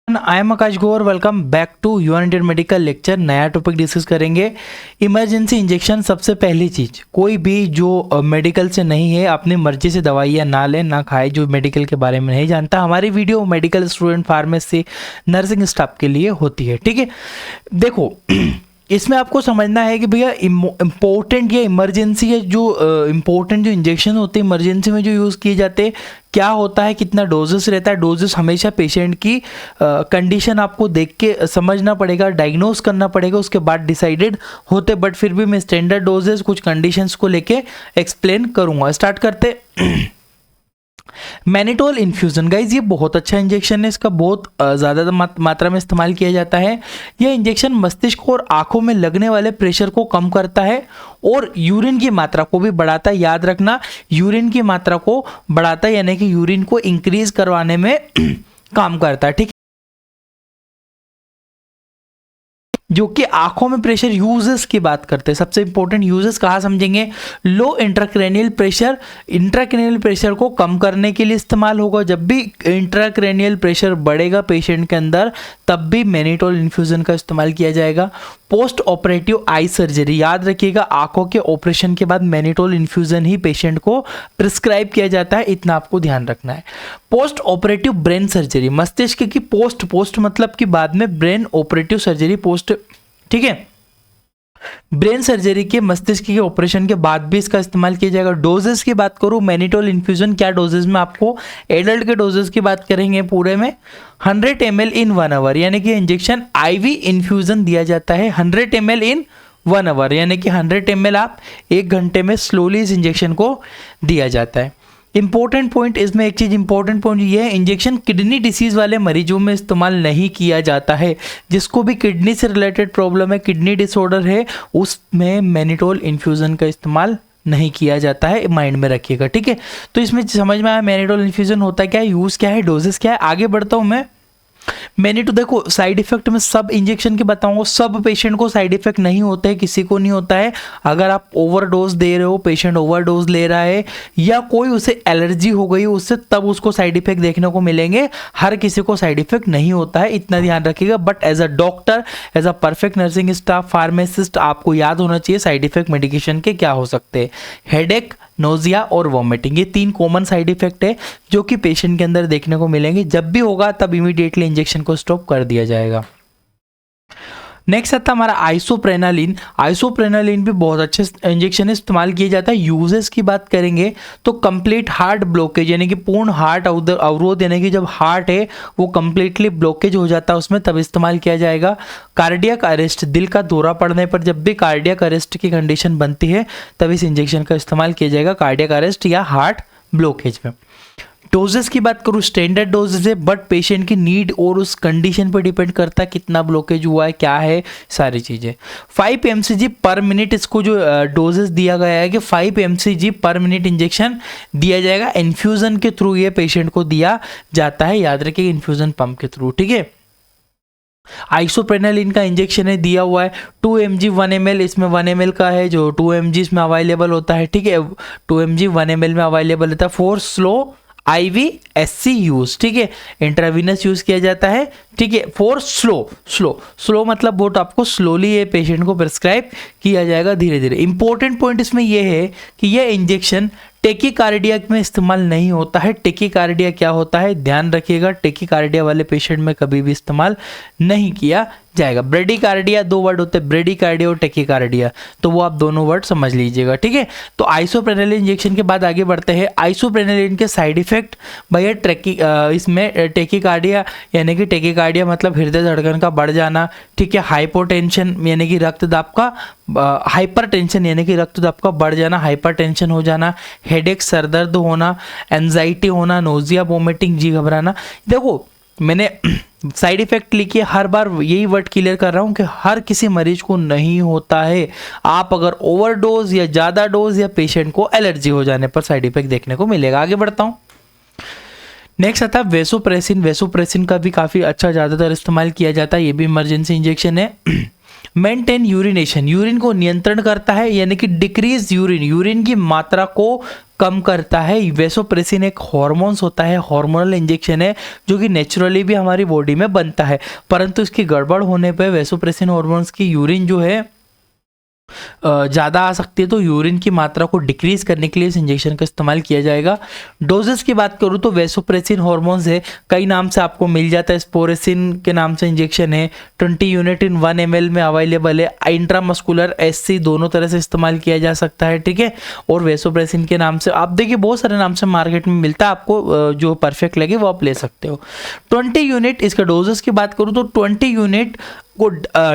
I am Akash Gaur, welcome back to your Indian medical lecture. नया topic discuss करेंगे, emergency injection. सबसे पहली चीज़, कोई भी जो मेडिकल से नहीं है अपनी मर्जी से दवाइयाँ ना लें ना खाए, जो मेडिकल के बारे में नहीं जानता। हमारी video medical student, pharmacy, nursing staff के लिए होती है, ठीक है। देखो इसमें आपको समझना है कि भैया इम्पोर्टेंट या इमरजेंसी है, जो इम्पोर्टेंट जो इंजेक्शन होते हैं इमरजेंसी में जो यूज़ किए जाते हैं, क्या होता है, कितना डोजेस रहता है। डोजेस हमेशा पेशेंट की कंडीशन आपको देख के समझना पड़ेगा, डायग्नोस करना पड़ेगा, उसके बाद डिसाइडेड होते। बट फिर भी मैं स्टैंडर्ड डोजेस कुछ कंडीशंस को लेके एक्सप्लेन करूँगा। स्टार्ट करते मैनिटोल इन्फ्यूज़न। गाइज ये बहुत अच्छा इंजेक्शन है, इसका बहुत ज़्यादा मात्रा में इस्तेमाल किया जाता है। यह इंजेक्शन मस्तिष्क और आंखों में लगने वाले प्रेशर को कम करता है और यूरिन की मात्रा को भी बढ़ाता है। याद रखना, यूरिन की मात्रा को बढ़ाता है, यानी कि यूरिन को इंक्रीज करवाने में काम करता है, ठीक है। जो कि आंखों में प्रेशर यूजेस की बात करते हैं। सबसे इंपॉर्टेंट यूजेस कहाँ समझेंगे, लो इंट्राक्रैनियल प्रेशर, इंट्राक्रैनियल प्रेशर को कम करने के लिए इस्तेमाल होगा। जब भी इंट्राक्रैनियल प्रेशर बढ़ेगा पेशेंट के अंदर, तब भी मैनिटोल इन्फ्यूजन का इस्तेमाल किया जाएगा। पोस्ट ऑपरेटिव आई सर्जरी, याद रखिएगा, आंखों के ऑपरेशन के बाद मैनिटोल इन्फ्यूजन ही पेशेंट को प्रिस्क्राइब किया जाता है, इतना आपको ध्यान रखना है। पोस्ट ऑपरेटिव ब्रेन सर्जरी, मस्तिष्क की पोस्ट मतलब कि बाद में, ब्रेन ऑपरेटिव सर्जरी पोस्ट, ठीक है। ब्रेन सर्जरी के मस्तिष्क के ऑपरेशन के बाद भी इसका इस्तेमाल किया जाएगा। डोजेस की बात करूं, मैनिटोल इन्फ्यूजन क्या डोजेस में, आपको एडल्ट के डोजेस की बात करेंगे पूरे में 100 ml इन 1 आवर, यानी कि इंजेक्शन आईवी इन्फ्यूजन दिया जाता है 100 ml इन 1 आवर, यानी कि 100 ml आप 1 घंटे में स्लोली इस इंजेक्शन को दिया जाता है। इंपॉर्टेंट पॉइंट, इसमें एक चीज़ इंपॉर्टेंट पॉइंट ये है, इंजेक्शन किडनी डिसीज वाले मरीजों में इस्तेमाल नहीं किया जाता है। जिसको भी किडनी से रिलेटेड प्रॉब्लम है, किडनी डिसऑर्डर है, उसमें मैनिटोल इन्फ्यूजन का इस्तेमाल नहीं किया जाता है, माइंड में रखिएगा, ठीक है। तो इसमें समझ में आया मैनिटोल इन्फ्यूजन होता क्या है, यूज़ क्या है, डोजेस क्या है। आगे बढ़ता हूँ मैं। मैंने तो देखो साइड इफेक्ट में सब इंजेक्शन के बताऊंगा, सब पेशेंट को साइड इफेक्ट नहीं होते हैं, किसी को नहीं होता है। अगर आप ओवरडोज दे रहे हो, पेशेंट ओवरडोज ले रहा है या कोई उसे एलर्जी हो गई उससे, तब उसको साइड इफेक्ट देखने को मिलेंगे। हर किसी को साइड इफेक्ट नहीं होता है, इतना ध्यान रखिएगा। But as a doctor, as a perfect nursing staff, pharmacist, आपको याद होना चाहिए साइड इफेक्ट मेडिकेशन के क्या हो सकते हैं। हेडेक, नोजिया और वॉमिटिंग, ये 3 कॉमन साइड इफेक्ट है जो कि पेशेंट के अंदर देखने को मिलेंगे। जब भी होगा तब इमीडिएटली इंजेक्शन को स्टॉप कर दिया जाएगा। नेक्स्ट आता हमारा आइसोप्रेनालिन। आइसोप्रेनालिन भी बहुत अच्छे इंजेक्शन इस्तेमाल किया जाता है। यूजेस की बात करेंगे तो कंप्लीट हार्ट ब्लॉकेज, यानी कि पूर्ण हार्ट अवरोध, यानी कि जब हार्ट है वो कंप्लीटली ब्लॉकेज हो जाता है उसमें, तब इस्तेमाल किया जाएगा। कार्डियक अरेस्ट, दिल का दौरा पड़ने पर जब भी कार्डियक अरेस्ट की कंडीशन बनती है तब इस इंजेक्शन का इस्तेमाल किया जाएगा, कार्डियक अरेस्ट या हार्ट ब्लॉकेज में। डोजेस की बात करूँ, स्टैंडर्ड डोजेस है, बट पेशेंट की नीड और उस कंडीशन पर डिपेंड करता है कितना ब्लॉकेज हुआ है, क्या है, सारी चीज़ें। 5 mcg पर मिनट इसको जो डोजेस दिया गया है कि 5 mcg पर मिनट इंजेक्शन दिया जाएगा। इन्फ्यूज़न के थ्रू ये पेशेंट को दिया जाता है, याद रखिए, इन्फ्यूज़न पंप के थ्रू, ठीक है। आइसोप्रेनालिन का इंजेक्शन है, दिया हुआ है 2 mg 1 ml, इसमें 1 ml का है जो 2 mg इसमें अवेलेबल होता है, ठीक है। 2 mg 1 ml में अवेलेबल होता है फॉर स्लो IVSC यूज, ठीक है। इंट्रावीनस यूज किया जाता है, ठीक है, फॉर स्लो मतलब बहुत आपको स्लोली ये पेशेंट को प्रिस्क्राइब किया जाएगा, धीरे धीरे। इंपॉर्टेंट पॉइंट इसमें यह है कि यह इंजेक्शन टेकीकार्डिया में इस्तेमाल नहीं होता है। टेकीकार्डिया क्या होता है, ध्यान रखिएगा, टेकीकार्डिया वाले पेशेंट में कभी भी इस्तेमाल नहीं किया जाएगा। ब्रेडिकार्डिया, 2 वर्ड होते हैं, ब्रेडिकार्डिया और टेकीकार्डिया, तो वो आप दोनों वर्ड समझ लीजिएगा, ठीक है। तो आइसोप्रेनालिन इंजेक्शन के बाद आगे बढ़ते हैं। आइसोप्रेनालिन के साइड इफेक्ट भैया, इसमें टेकीकार्डिया यानी कि टेकीकार्डिया मतलब हृदय धड़कन का बढ़ जाना, ठीक है। हाइपोटेंशन यानी कि रक्तदाब का, हाइपरटेंशन यानी कि रक्तदाब का बढ़ जाना, हाइपरटेंशन हो जाना, हेडेक, सरदर्द होना, एंजाइटी होना, नोजिया, वोमिटिंग, जी घबराना। देखो मैंने साइड इफेक्ट लिखिए, हर बार यही वर्ड क्लियर कर रहा हूं कि हर किसी मरीज को नहीं होता है। आप अगर ओवरडोज या ज़्यादा डोज या पेशेंट को एलर्जी हो जाने पर साइड इफेक्ट देखने को मिलेगा। आगे बढ़ता हूं। नेक्स्ट आता है वेसोप्रेसिन। वेसोप्रेसिन का भी काफ़ी अच्छा ज़्यादातर इस्तेमाल किया जाता है, ये भी इमरजेंसी इंजेक्शन है। मेंटेन यूरिनेशन, यूरिन को नियंत्रण करता है, यानी कि डिक्रीज यूरिन, यूरिन की मात्रा को कम करता है। वेसोप्रेसिन एक हार्मोन्स होता है, हार्मोनल इंजेक्शन है जो कि नेचुरली भी हमारी बॉडी में बनता है, परंतु इसकी गड़बड़ होने पे वेसोप्रेसिन हार्मोन्स की यूरिन जो है ज़्यादा आ सकती है, तो यूरिन की मात्रा को डिक्रीज करने के लिए इस इंजेक्शन का इस्तेमाल किया जाएगा। डोजेस की बात करूँ तो वेसोप्रेसिन हार्मोन्स है, कई नाम से आपको मिल जाता है, स्पोरेसिन के नाम से इंजेक्शन है, 20 यूनिट इन 1 ml में अवेलेबल है। इंट्रामस्कुलर SC दोनों तरह से इस्तेमाल किया जा सकता है, ठीक है। और वेसोप्रेसिन के नाम से आप देखिए बहुत सारे नाम से मार्केट में मिलता है, आपको जो परफेक्ट लगे वो आप ले सकते हो। 20 यूनिट इसका डोजेस की बात करूँ तो 20 यूनिट को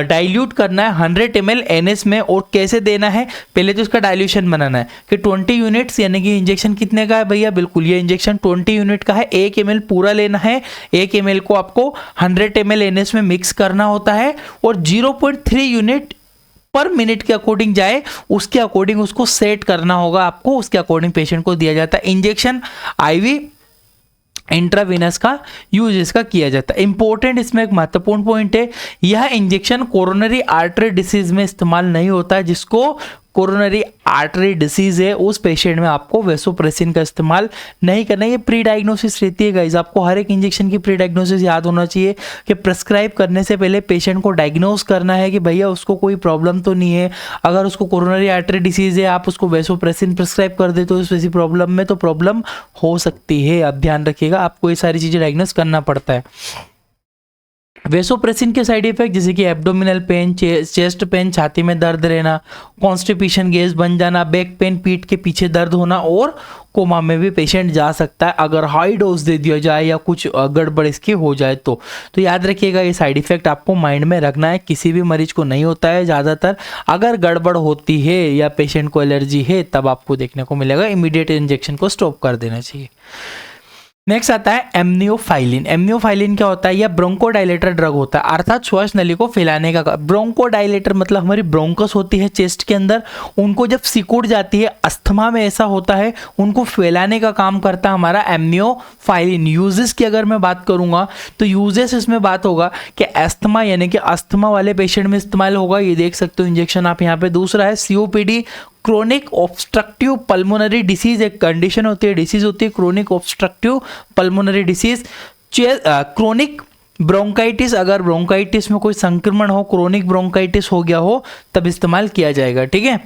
डाइल्यूट करना है 100 ml NS में। और कैसे देना है, पहले तो इसका डाइल्यूशन बनाना है कि 20 यूनिट्स यानी कि इंजेक्शन कितने का है भैया, बिल्कुल ये इंजेक्शन 20 यूनिट का है, 1 ml पूरा लेना है, 1 ml को आपको 100 ml NS में मिक्स करना होता है और 0.3 यूनिट पर मिनट के अकॉर्डिंग जाए उसके अकॉर्डिंग उसको सेट करना होगा आपको, उसके अकॉर्डिंग पेशेंट को दिया जाता है। इंजेक्शन IV इंट्रावीनस का यूज इसका किया जाता है। इंपॉर्टेंट इसमें एक महत्वपूर्ण पॉइंट है, यह इंजेक्शन कोरोनरी आर्टरी डिसीज में इस्तेमाल नहीं होता है। जिसको कोरोनरी आर्टरी डिसीज है उस पेशेंट में आपको वेसोप्रेसिन का इस्तेमाल नहीं करना है। ये प्री डायग्नोसिस रहती है गाइज, आपको हर एक इंजेक्शन की प्री डायग्नोसिस याद होना चाहिए कि प्रेस्क्राइब करने से पहले पेशेंट को डायग्नोस करना है कि भैया उसको कोई प्रॉब्लम तो नहीं है। अगर उसको कोरोनरी आर्टरी डिसीज है, आप उसको वेसोप्रेसिन प्रेस्क्राइब कर दे तो इस प्रॉब्लम में तो प्रॉब्लम हो सकती है। आप ध्यान रखिएगा, आपको ये सारी चीज़ें डायग्नोस करना पड़ता है। वेसोप्रेसिन के साइड इफेक्ट जैसे कि एब्डोमिनल पेन, चेस्ट पेन, छाती में दर्द रहना, कॉन्स्टिपेशन, गैस बन जाना, बैक पेन, पीठ के पीछे दर्द होना और कोमा में भी पेशेंट जा सकता है अगर हाई डोज दे दिया जाए या कुछ गड़बड़ इसकी हो जाए तो याद रखिएगा ये साइड इफेक्ट आपको माइंड में रखना है। किसी भी मरीज को नहीं होता है, ज़्यादातर अगर गड़बड़ होती है या पेशेंट को एलर्जी है तब आपको देखने को मिलेगा, इमीडिएट इंजेक्शन को स्टॉप कर देना चाहिए। नेक्स्ट आता है एम्नियोफाइलिन। एम्नियोफाइलिन क्या होता है, यह ब्रोंकोडाइलेटर ड्रग होता है, अर्थात श्वास नली को फैलाने का। ब्रोंकोडाइलेटर मतलब हमारी ब्रोंकस होती है चेस्ट के अंदर, उनको जब सिकुड़ जाती है, अस्थमा में ऐसा होता है, उनको फैलाने का काम करता है हमारा एम्नियोफाइलिन। यूजेस की अगर मैं बात करूंगा तो यूजेस इसमें बात होगा कि अस्थमा यानी कि अस्थमा वाले पेशेंट में इस्तेमाल होगा, ये देख सकते हो इंजेक्शन आप यहाँ पे। दूसरा है COPD, chronic obstructive pulmonary disease, एक कंडीशन होती है, डिसीज होती है chronic obstructive pulmonary disease. Chronic bronchitis, अगर ब्रोंकाइटिस में कोई संक्रमण हो, क्रोनिक ब्रोंकाइटिस हो गया हो तब इस्तेमाल किया जाएगा, ठीक है।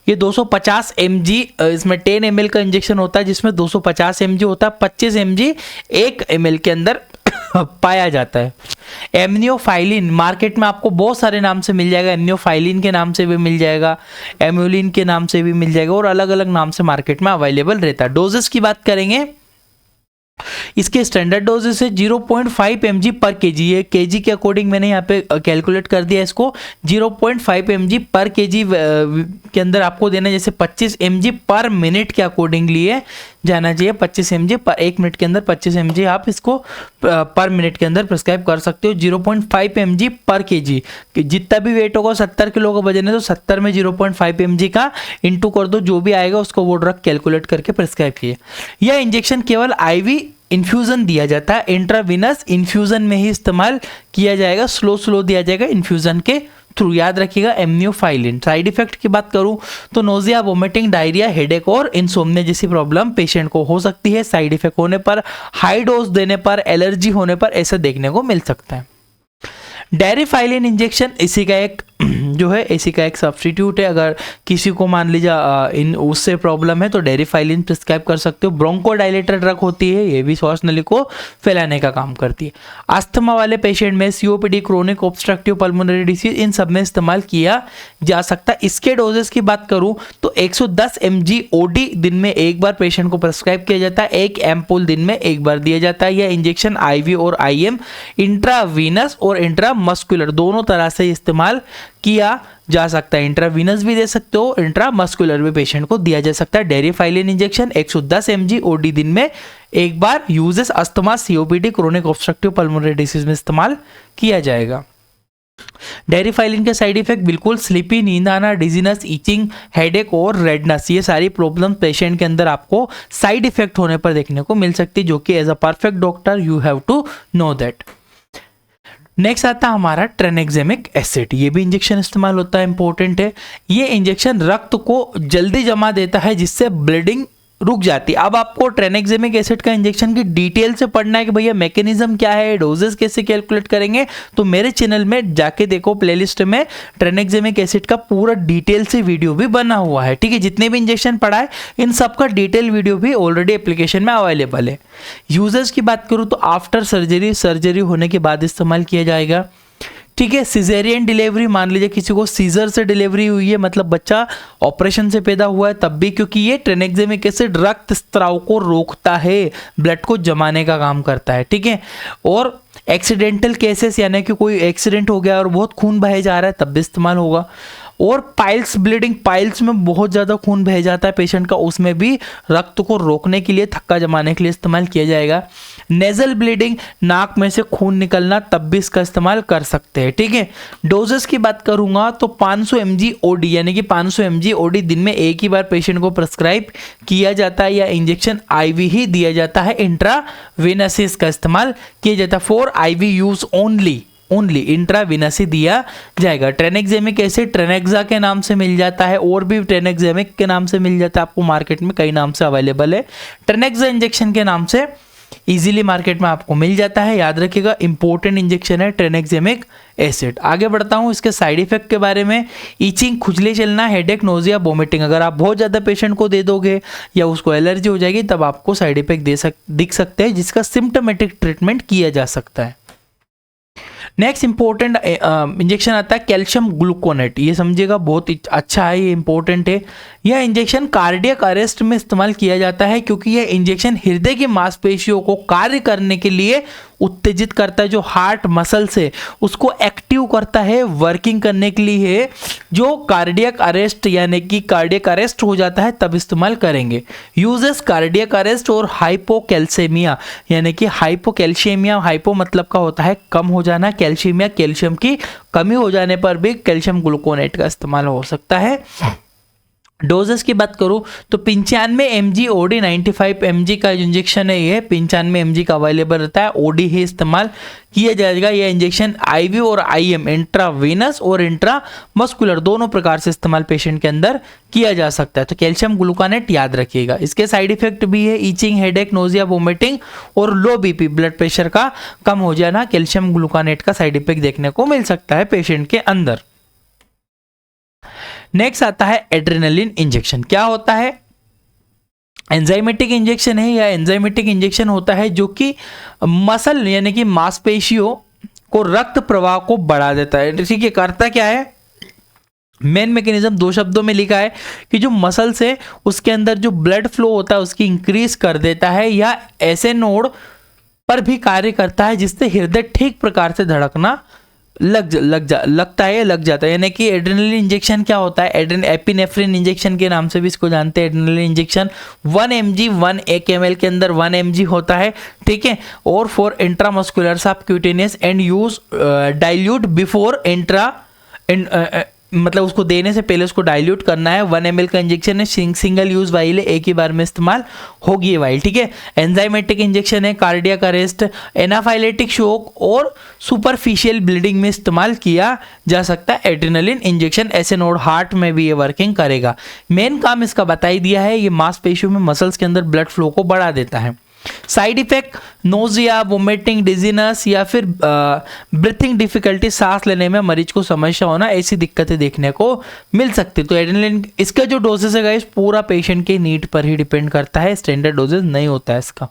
ये 250 mg, इसमें 10 ml का इंजेक्शन होता है जिसमें 250 mg होता है, 25 mg 1 ml के अंदर पाया जाता है। एम्नियोफाइलिन मार्केट में आपको बहुत सारे नाम से मिल जाएगा, एम्नियोफाइलिन के नाम से भी मिल जाएगा, एम्यूलिन के नाम से भी मिल जाएगा और अलग अलग नाम से मार्केट में अवेलेबल रहता है। डोजेस की बात करेंगे, इसके स्टैंडर्ड डोजेस है 0.5 mg पर kg, ये kg के अकॉर्डिंग मैंने यहाँ पे कैलकुलेट कर दिया इसको। 0.5 mg पर kg के अंदर आपको देना, जैसे 25 mg पर मिनट के अकॉर्डिंग लिए जाना चाहिए। 25 mg पर 1 मिनट के अंदर 25 mg आप इसको पर मिनट के अंदर प्रिस्क्राइब कर सकते हो। 0.5 mg पर kg, जितना भी वेट होगा, 70 किलो का वजन है तो 70 में 0.5 mg का इंटू कर दो, जो भी आएगा उसको वो ड्रग कैलकुलेट करके प्रिस्क्राइब किए। यह इंजेक्शन केवल IV इन्फ्यूजन दिया जाता है, इंट्रावीनस इन्फ्यूजन में ही इस्तेमाल किया जाएगा, स्लो दिया जाएगा इन्फ्यूजन के थ्रू। याद रखिएगा एम्नियोफाइलिन। साइड इफेक्ट की बात करूं तो नोजिया, वोमिटिंग, डायरिया, हेडेक और इंसोम्निया जैसी प्रॉब्लम पेशेंट को हो सकती है। साइड इफेक्ट होने पर, हाई डोज देने पर, एलर्जी होने पर ऐसा देखने को मिल सकता है। डेरिफाइलिन इंजेक्शन इसी का एक जो है, इसी का एक सब्स्टिट्यूट है। अगर किसी को मान लीजिए उससे प्रॉब्लम है तो डेरिफाइलिन प्रिस्क्राइब कर सकते हो। ब्रोंकोडाइलेटर ड्रग होती है, ये भी श्वास नली को फैलाने का काम करती है। अस्थमा वाले पेशेंट में, COPD, chronic obstructive pulmonary disease, इन सब में इस्तेमाल किया जा सकता है। इसके डोजेस की बात करूं तो 110 mg OD दिन में एक बार पेशेंट को प्रिस्क्राइब किया जाता है, 1 एम्पूल दिन में एक बार दिया जाता है। यह इंजेक्शन IV और IM, इंट्रावीनस और इंट्रामस्कुलर दोनों तरह से इस्तेमाल किया जा सकता है। इंट्रावीनस भी दे सकते हो, इंट्रामस्कुलर भी पेशेंट को दिया जा सकता है। डेरिफाइलिन इंजेक्शन 110 mg OD दिन में एक बार, uses asthma, COPD, chronic obstructive pulmonary disease में इस्तेमाल किया जाएगा। डेरिफाइलिन के साइड इफेक्ट बिल्कुल स्लीपी, नींद आना, डिजीनेस, इचिंग, हेडेक और रेडनेस, ये सारी प्रॉब्लम पेशेंट के अंदर आपको साइड इफेक्ट होने पर देखने को मिल सकती है, जो कि as a perfect doctor you have to know that. Next आता है हमारा ट्रेनेक्सेमिक एसिड, ये भी इंजेक्शन इस्तेमाल होता है, इंपॉर्टेंट है। ये इंजेक्शन रक्त को जल्दी जमा देता है जिससे ब्लीडिंग रुक जाती है। अब आपको ट्रेनेक्सेमिक एसिड का इंजेक्शन की डिटेल से पढ़ना है कि भैया मैकेनिज्म क्या है, डोजेस कैसे कैलकुलेट करेंगे, तो मेरे चैनल में जाके देखो, प्लेलिस्ट में ट्रेनेक्सेमिक एसिड का पूरा डिटेल से वीडियो भी बना हुआ है, ठीक है। जितने भी इंजेक्शन पढ़ा है इन सब का डिटेल वीडियो भी ऑलरेडी एप्लीकेशन में अवेलेबल है। यूजेस की बात करूँ तो आफ्टर सर्जरी होने के बाद इस्तेमाल किया जाएगा, ठीक है। सिजेरियन डिलीवरी, मान लीजिए किसी को सीजर से डिलीवरी हुई है, मतलब बच्चा ऑपरेशन से पैदा हुआ है, तब भी, क्योंकि ये ट्रेनेक्सेमिक एसिड रक्त स्त्राव को रोकता है, ब्लड को जमाने का काम करता है, ठीक है। और एक्सीडेंटल केसेस, यानी कि कोई एक्सीडेंट हो गया और बहुत खून बहे जा रहा है, तब भी इस्तेमाल होगा। और पाइल्स ब्लीडिंग, पाइल्स में बहुत ज़्यादा खून बह जाता है पेशेंट का, उसमें भी रक्त को रोकने के लिए, थक्का जमाने के लिए इस्तेमाल किया जाएगा। नेजल ब्लीडिंग, नाक में से खून निकलना, तब भी इसका इस्तेमाल कर सकते हैं, ठीक है। डोजेस की बात करूंगा तो 500 mg OD, यानी कि 500 mg OD दिन में एक ही बार पेशेंट को प्रेस्क्राइब किया जाता है, या इंजेक्शन IV ही दिया जाता है, इंट्रावेनस का इस्तेमाल किया जाता है। For IV use only intravenous ही दिया जाएगा। ट्रेनेक्सेमिक एसिड ट्रेनेक्सा के नाम से मिल जाता है, और भी ट्रेनेक्सेमिक के नाम से मिल जाता है, आपको मार्केट में कई नाम से अवेलेबल है। ट्रेनेक्सा इंजेक्शन के नाम से इजीली मार्केट में आपको मिल जाता है, याद रखिएगा, इंपॉर्टेंट इंजेक्शन है ट्रेनेक्सेमिक एसिड। आगे बढ़ता हूँ इसके साइड इफेक्ट के बारे में। ईचिंग, खुजली चलना, हेडेक, नोजिया, वोमिटिंग। अगर आप बहुत ज़्यादा पेशेंट को दे दोगे या उसको एलर्जी हो जाएगी, तब आपको साइड इफेक्ट दिख सकते हैं, जिसका सिम्टोमेटिक ट्रीटमेंट किया जा सकता है। नेक्स्ट इंपॉर्टेंट इंजेक्शन आता है कैल्शियम ग्लूकोनेट, ये समझिएगा, बहुत अच्छा है, ये इंपॉर्टेंट है। यह इंजेक्शन कार्डियक अरेस्ट में इस्तेमाल किया जाता है, क्योंकि यह इंजेक्शन हृदय की मांसपेशियों को कार्य करने के लिए उत्तेजित करता है, जो हार्ट मसल से उसको एक्टिव करता है, वर्किंग करने के लिए। जो कार्डियक अरेस्ट, यानी कि कार्डियक अरेस्ट हो जाता है, तब इस्तेमाल करेंगे। यूजेस कार्डियक अरेस्ट और हाइपोकैल्सेमिया, यानी कि हाइपोकैल्शियमिया, हाइपो मतलब का होता है कम हो जाना, कैल्शियमिया कैल्शियम की कमी हो जाने पर भी कैल्शियम ग्लूकोनेट का इस्तेमाल हो सकता है। डोजेस की बात करूं तो 95 mg OD, 95 mg का इंजेक्शन है, ये 95 mg का अवेलेबल रहता है, OD ही इस्तेमाल किया जाएगा। यह इंजेक्शन IV और IM, इंट्रावेनस और इंट्रामस्कुलर, दोनों प्रकार से इस्तेमाल पेशेंट के अंदर किया जा सकता है। तो कैल्शियम ग्लूकोनेट याद रखिएगा। इसके साइड इफेक्ट भी है, ईचिंग, हेडेक, नोजिया, वोमिटिंग और लो BP, ब्लड प्रेशर का कम हो जाना। कैल्शियम ग्लूकोनेट का साइड इफेक्ट देखने को मिल सकता है पेशेंट के अंदर। नेक्स्ट आता है एड्रेनलिन इंजेक्शन। क्या होता है? एंजाइमेटिक इंजेक्शन है, या एंजाइमेटिक इंजेक्शन होता है जो कि मसल, यानी कि मांसपेशियों को रक्त प्रवाह को बढ़ा देता है, ठीक है। करता क्या है? मेन मैकेनिज्म 2 शब्दों में लिखा है कि जो मसल्स है उसके अंदर जो ब्लड फ्लो होता है उसकी इंक्रीज कर देता है, या ऐसे नोड पर भी कार्य करता है जिससे हृदय ठीक प्रकार से धड़कना लग जाता है। यानी कि एड्रेनलिन इंजेक्शन क्या होता है? एपिनेफ्रिन इंजेक्शन के नाम से भी इसको जानते हैं। एड्रेनलिन इंजेक्शन 1 mg 1 ml के अंदर 1 mg होता है, ठीक है। और for intramuscular subcutaneous and use dilute before मतलब उसको देने से पहले उसको डाइल्यूट करना है। 1 ml का इंजेक्शन है, सिंगल यूज वाइल है, एक ही बार में इस्तेमाल होगी ये वाइल, ठीक है। एंजाइमेटिक इंजेक्शन है, कार्डियक अरेस्ट, एनाफाइलेटिक शॉक और सुपरफिशियल ब्लीडिंग में इस्तेमाल किया जा सकता है। एड्रेनलिन इंजेक्शन ऐसे नोड हार्ट में भी ये वर्किंग करेगा। मेन काम इसका बता ही दिया है, ये मांसपेशियों में मसल्स के अंदर ब्लड फ्लो को बढ़ा देता है। Side effect nausea, vomiting, dizziness या फिर ब्रीथिंग डिफिकल्टी, सांस लेने में मरीज को समस्या होना, ऐसी दिक्कतें देखने को मिल सकती है। तो एड्रेनलिन इसका जो डोजेस है गाइस पूरा पेशेंट के नीड पर ही डिपेंड करता है, स्टैंडर्ड डोजेस नहीं होता है इसका।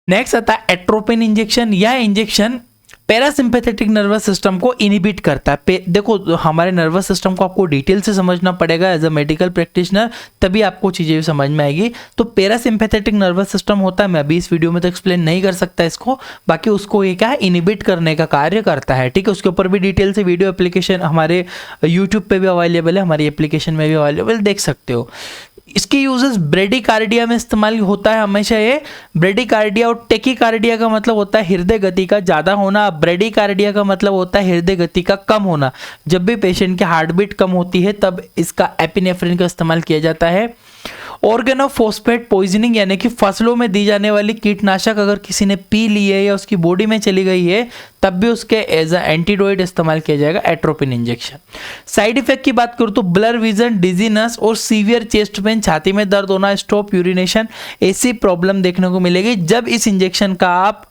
नेक्स्ट आता है एट्रोपिन इंजेक्शन। यह इंजेक्शन पैरासिम्पैथेटिक नर्वस सिस्टम को इनहिबिट करता है। देखो हमारे नर्वस सिस्टम को आपको डिटेल से समझना पड़ेगा एज अ मेडिकल प्रैक्टिशनर, तभी आपको चीज़ें समझ में आएगी। तो पैरासिम्पैथेटिक नर्वस सिस्टम होता है, मैं अभी इस वीडियो में तो एक्सप्लेन नहीं कर सकता इसको, बाकी उसको ये क्या है, इनहिबिट करने का कार्य करता है, ठीक है। उसके ऊपर भी डिटेल से वीडियो एप्लीकेशन हमारे यूट्यूब पे भी अवेलेबल है, हमारी एप्लीकेशन में भी अवेलेबल, देख सकते हो। इसके यूजेस ब्रेडिकार्डिया में इस्तेमाल होता है हमेशा। ये ब्रेडिकार्डिया और टेकिकार्डिया का मतलब होता है हृदय गति का ज़्यादा होना, ब्रेडिकार्डिया का मतलब होता है हृदय गति का कम होना। जब भी पेशेंट की हार्ट बीट कम होती है तब इसका एपिनेफ्रिन का इस्तेमाल किया जाता है। ऑर्गेनोफॉस्फेट पॉइजनिंग यानी कि फसलों में दी जाने वाली कीटनाशक अगर किसी ने पी ली है या उसकी बॉडी में चली गई है तब भी उसके एज अ एंटीडोट इस्तेमाल किया जाएगा, एट्रोपिन इंजेक्शन। साइड इफेक्ट की बात करूँ तो ब्लर विजन, डिजीनेस और सीवियर चेस्ट पेन, छाती में दर्द होना, स्टॉप यूरिनेशन, ऐसी प्रॉब्लम देखने को मिलेगी जब इस इंजेक्शन का आप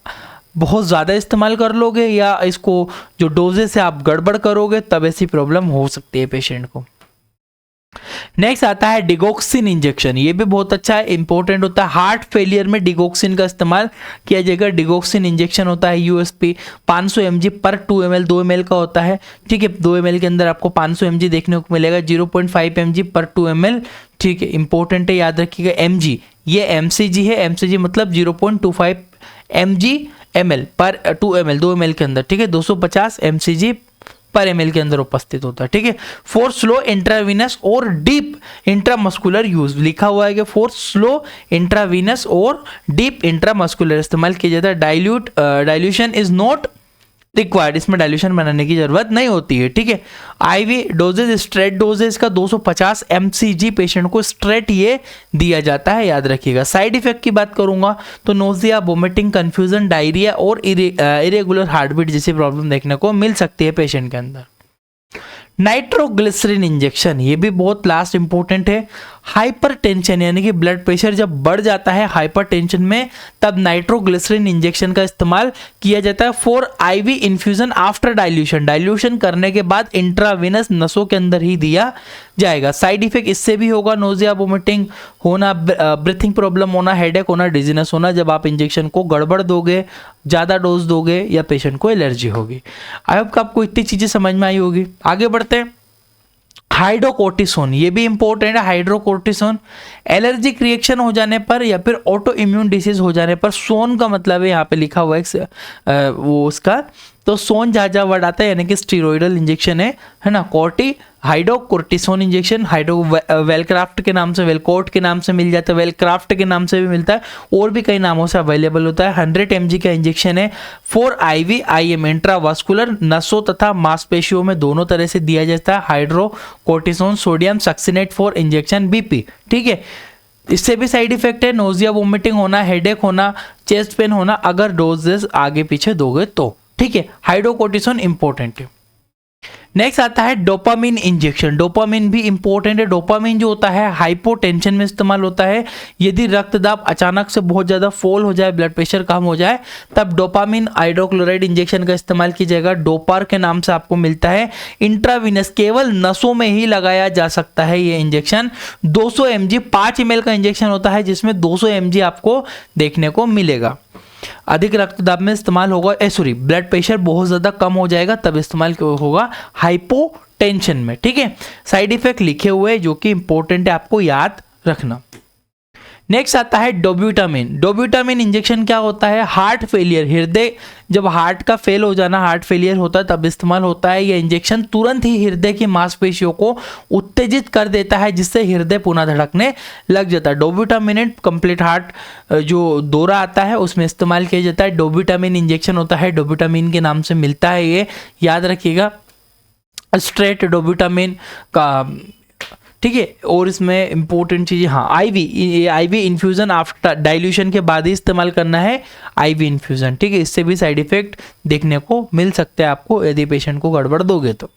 बहुत ज़्यादा इस्तेमाल कर लोगे या इसको जो डोजेस से आप गड़बड़ करोगे तब ऐसी प्रॉब्लम हो सकती है पेशेंट को। नेक्स्ट आता है डिगोक्सिन इंजेक्शन। ये भी बहुत अच्छा है, इंपॉर्टेंट होता है। हार्ट फेलियर में डिगोक्सिन का इस्तेमाल किया जाएगा। डिगोक्सिन इंजेक्शन होता है यूएसपी 500 mg पर 2 ml, 2 ml का होता है, ठीक है। 2 ml के अंदर आपको 500 mg देखने को मिलेगा, 0.5 mg पर 2 ml, ठीक है। इंपॉर्टेंट है, याद रखिएगा। mg ये mcg है, mcg मतलब 0.25 ml पर 2 ml, 2 ml के अंदर, ठीक है। 250 mcg पर ml के अंदर उपस्थित होता है, ठीक है। फॉर स्लो इंट्रावीनस और डीप इंट्रामस्कुलर यूज लिखा हुआ है कि फॉर स्लो इंट्रावीनस और डीप इंट्रामस्कुलर इस्तेमाल किया जाता है। डाइल्यूशन इज नॉट रिक्वायर्ड, इसमें डाइल्यूशन बनाने की जरूरत नहीं होती है, ठीक है। आईवी डोजेज, स्ट्रेट डोजेज का 250 mcg पेशेंट को स्ट्रेट ये दिया जाता है, याद रखिएगा। साइड इफेक्ट की बात करूंगा तो नोजिया, वोमिटिंग, कंफ्यूजन, डायरिया और इरेगुलर हार्टबीट जैसी प्रॉब्लम देखने को मिल सकती है पेशेंट के अंदर। नाइट्रोग्लिसरीन इंजेक्शन, ये भी बहुत लास्ट इंपॉर्टेंट है। हाइपरटेंशन यानी कि ब्लड प्रेशर जब बढ़ जाता है हाइपरटेंशन में तब नाइट्रोग्लिसरीन इंजेक्शन का इस्तेमाल किया जाता है for IV infusion after dilution. Dilution करने के बाद इंट्रावेनस नसों के अंदर ही दिया जाएगा। साइड इफेक्ट इससे भी होगा, नोजिया, वोमिटिंग होना, ब्रीथिंग प्रॉब्लम होना, हेडेक होना, डिजीनेस होना जब आप इंजेक्शन को गड़बड़ दोगे, ज़्यादा डोज दोगे या पेशेंट को एलर्जी होगी। आई होप आपको इतनी चीज़ें समझ में आई होगी। आगे बढ़ते हैं। हाइड्रोकोर्टिसोन, ये भी इंपॉर्टेंट है। हाइड्रोकोर्टिसोन एलर्जिक रिएक्शन हो जाने पर या फिर ऑटो इम्यून डिसीज हो जाने पर, सोन का मतलब है यहाँ पे लिखा हुआ है वो उसका, तो सोन जहाँ वर्ड आता है यानी कि स्टीरोइडल इंजेक्शन है ना। हाइड्रोकोर्टिसोन इंजेक्शन वेलक्राफ्ट के नाम से, वेलकोर्ट के नाम से मिल जाता है, वेलक्राफ्ट के नाम से भी मिलता है और भी कई नामों से अवेलेबल होता है। 100 mg का इंजेक्शन है फॉर आईवी IM इंट्रावास्कुलर, नसों तथा मांसपेशियों में दोनों तरह से दिया जाता है। Hydrocortisone sodium succinate for injection BP, ठीक है। इससे भी साइड इफेक्ट है, नोजिया, वोमिटिंग होना, हेडेक होना, चेस्ट पेन होना अगर डोजेस आगे पीछे दोगे तो, ठीक है। हाइड्रोकोर्टिसोन इंपॉर्टेंट है। नेक्स्ट आता है डोपामिन इंजेक्शन। डोपामिन भी इंपॉर्टेंट है। डोपामिन जो होता है हाइपोटेंशन में इस्तेमाल होता है। यदि रक्तदाब अचानक से बहुत ज़्यादा फॉल हो जाए, ब्लड प्रेशर कम हो जाए, तब डोपामिन हाइड्रोक्लोराइड इंजेक्शन का इस्तेमाल किया जाएगा। डोपार के नाम से आपको मिलता है। इंट्रावीनस केवल नसों में ही लगाया जा सकता है ये इंजेक्शन। 200 mg 5 ml का इंजेक्शन होता है जिसमें 200 mg आपको देखने को मिलेगा। अधिक रक्तदाब में इस्तेमाल होगा, ब्लड प्रेशर बहुत ज़्यादा कम हो जाएगा तब इस्तेमाल होगा हाइपोटेंशन में, ठीक है। साइड इफेक्ट लिखे हुए हैं जो कि इंपॉर्टेंट है, आपको याद रखना। नेक्स्ट आता है डोब्यूटामिन। डोब्यूटामिन इंजेक्शन क्या होता है? हार्ट फेलियर, हृदय जब हार्ट का फेल हो जाना, हार्ट फेलियर होता है तब इस्तेमाल होता है। यह इंजेक्शन तुरंत ही हृदय की मांसपेशियों को उत्तेजित कर देता है जिससे हृदय पुनः धड़कने लग जाता है। डोब्यूटामिन कंप्लीट हार्ट जो दौरा आता है उसमें इस्तेमाल किया जाता है। डोब्यूटामिन इंजेक्शन होता है, डोब्यूटामिन के नाम से मिलता है, ये याद रखिएगा। स्ट्रेट डोब्यूटामिन का, ठीक है। और इसमें इंपॉर्टेंट चीज़, हाँ, आईवी इन्फ्यूज़न आफ्टर डाइल्यूशन के बाद ही इस्तेमाल करना है आईवी इन्फ्यूज़न, ठीक है। इससे भी साइड इफेक्ट देखने को मिल सकते हैं आपको यदि पेशेंट को गड़बड़ दोगे तो।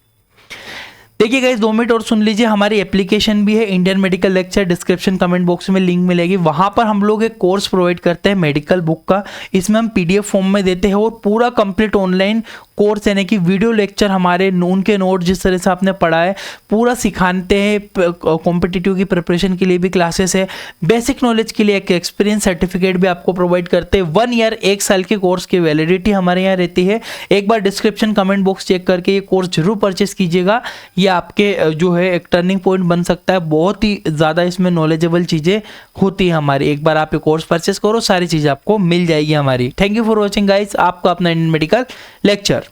देखिए गाइस 2 मिनट और सुन लीजिए, हमारी एप्लीकेशन भी है Indian medical lecture, description comment box में लिंक मिलेगी। वहाँ पर हम लोग एक कोर्स प्रोवाइड करते हैं मेडिकल बुक का, इसमें हम PDF फॉर्म में देते हैं और पूरा कंप्लीट ऑनलाइन कोर्स यानी कि वीडियो लेक्चर हमारे नून के नोट जिस तरह से आपने पढ़ा है पूरा सिखाते हैं। कॉम्पिटिटिव की प्रिपरेशन के लिए भी क्लासेस है, बेसिक नॉलेज के लिए एक एक्सपीरियंस सर्टिफिकेट भी आपको प्रोवाइड करते हैं। 1 ईयर 1 साल के कोर्स की वैलिडिटी हमारे यहाँ रहती है। एक बार डिस्क्रिप्शन कमेंट बॉक्स चेक करके ये कोर्स जरूर परचेस कीजिएगा, ये आपके जो है एक टर्निंग पॉइंट बन सकता है। बहुत ही ज़्यादा इसमें नॉलेजेबल चीज़ें होती है हमारी। एक बार आप ये कोर्स परचेस करो, सारी चीज़ें आपको मिल जाएगी हमारी। Thank you for watching guys, आपका अपना इंडियन मेडिकल लेक्चर।